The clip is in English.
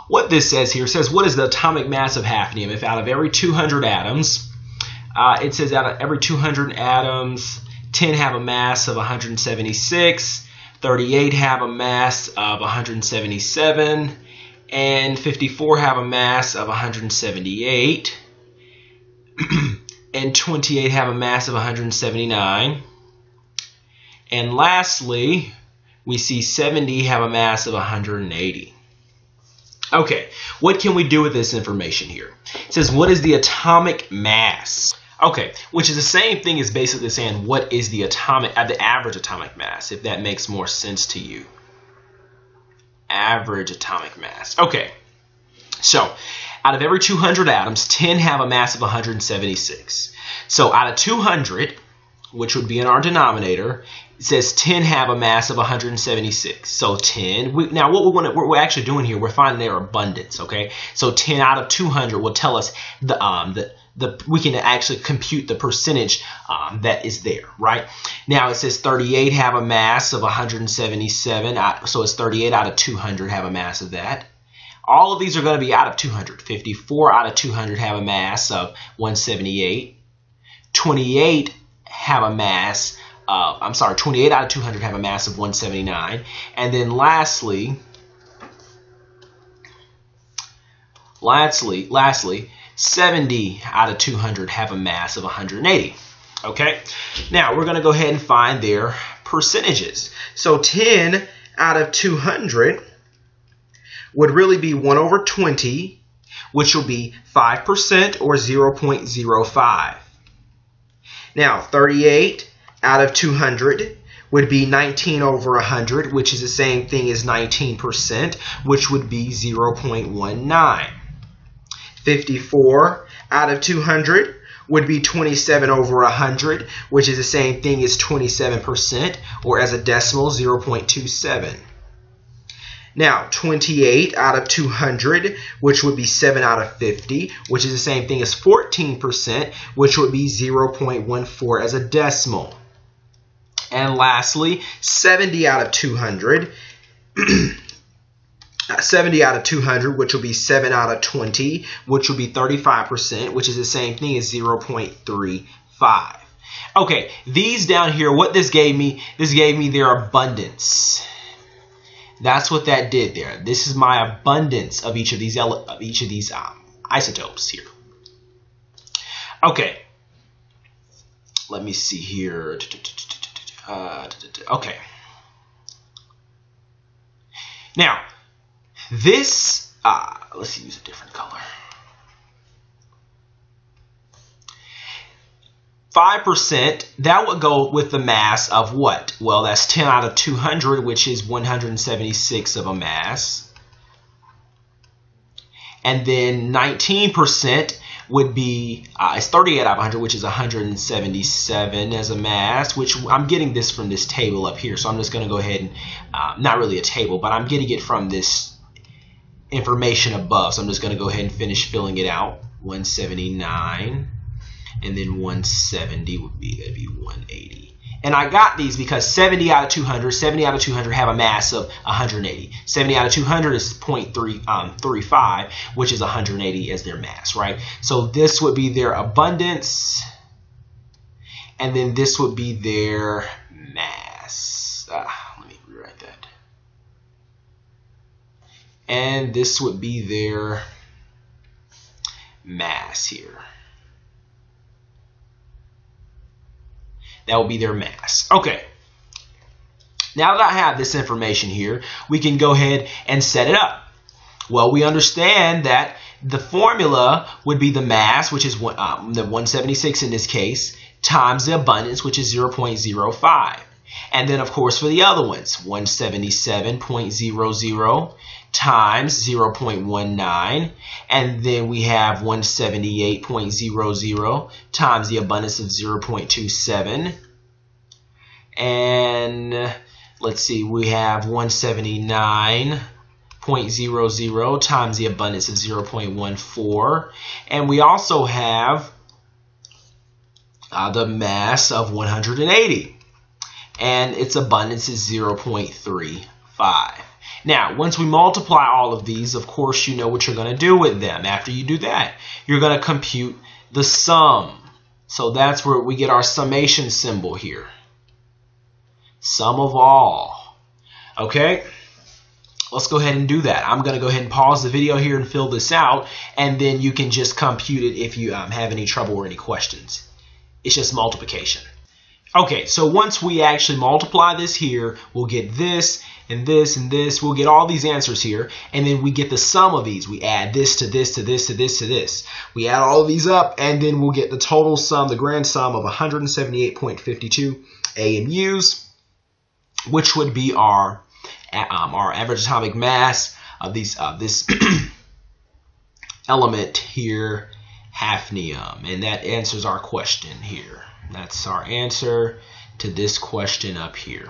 what this says here says, what is the atomic mass of hafnium? If out of every 200 atoms, it says out of every 200 atoms, 10 have a mass of 176, 38 have a mass of 177, and 54 have a mass of 178, and 28 have a mass of 179. And lastly, we see 70 have a mass of 180. Okay, what can we do with this information here? It says, what is the atomic mass? Okay, which is the same thing as basically saying, what is the average atomic mass, if that makes more sense to you. Average atomic mass. Okay, so out of every 200 atoms, 10 have a mass of 176. So out of 200, which would be in our denominator, it says 10 have a mass of 176. So 10. Now what we're actually doing here, we're finding their abundance. Okay, so 10 out of 200 will tell us we can actually compute the percentage that is there, right? Now it says 38 have a mass of 177, so it's 38 out of 200 have a mass of that. All of these are going to be out of 200. 54 out of 200 have a mass of 178. 28 have a mass of, 28 out of 200 have a mass of 179. And then lastly, 70 out of 200 have a mass of 180. Okay, now we're going to go ahead and find their percentages. So 10 out of 200 would really be 1 over 20, which will be 5% or 0.05. Now 38 out of 200 would be 19 over 100, which is the same thing as 19%, which would be 0.19. 54 out of 200 would be 27 over 100, which is the same thing as 27%, or as a decimal, 0.27. Now, 28 out of 200, which would be 7 out of 50, which is the same thing as 14%, which would be 0.14 as a decimal. And lastly, 70 out of 200, 70 out of 200, which will be 7 out of 20, which will be 35%, which is the same thing as 0.35. Okay, these down here, what this gave me their abundance. That's what that did there. This is my abundance of each of these isotopes here. Okay, let me see here. Okay, now this, let's use a different color. 5%, that would go with the mass of what? Well, that's 10 out of 200, which is 176 of a mass. And then 19% would be, it's 38 out of 100, which is 177 as a mass, which I'm getting this from this table up here. So I'm just going to go ahead and, not really a table, but I'm getting it from this information above. So I'm just going to go ahead and finish filling it out. 179. And then 170 would be, that'd be 180. And I got these because 70 out of 200 have a mass of 180. 70 out of 200 is 0.35, which is 180 as their mass, right? So this would be their abundance, and then this would be their mass. Let me rewrite that. And this would be their mass here. That will be their mass. Okay. Now that I have this information here, we can go ahead and set it up. Well, we understand that the formula would be the mass, which is the 176 in this case, times the abundance, which is 0.05. And then, of course, for the other ones, 177.00 times 0.19. And then we have 178.00 times the abundance of 0.27. And let's see, we have 179.00 times the abundance of 0.14. And we also have the mass of 180. And its abundance is 0.35. Now, once we multiply all of these, of course, you know what you're going to do with them. After you do that, you're going to compute the sum. So that's where we get our summation symbol here. Sum of all. Okay? Let's go ahead and do that. I'm going to go ahead and pause the video here and fill this out, and then you can just compute it if you have any trouble or any questions. It's just multiplication. Okay, so once we actually multiply this here, we'll get this and this and this. We'll get all these answers here, and then we get the sum of these. We add this to this to this to this to this. We add all of these up, and then we'll get the total sum, the grand sum of 178.52 AMUs, which would be our average atomic mass of these this element here, hafnium, and that answers our question here. That's our answer to this question up here.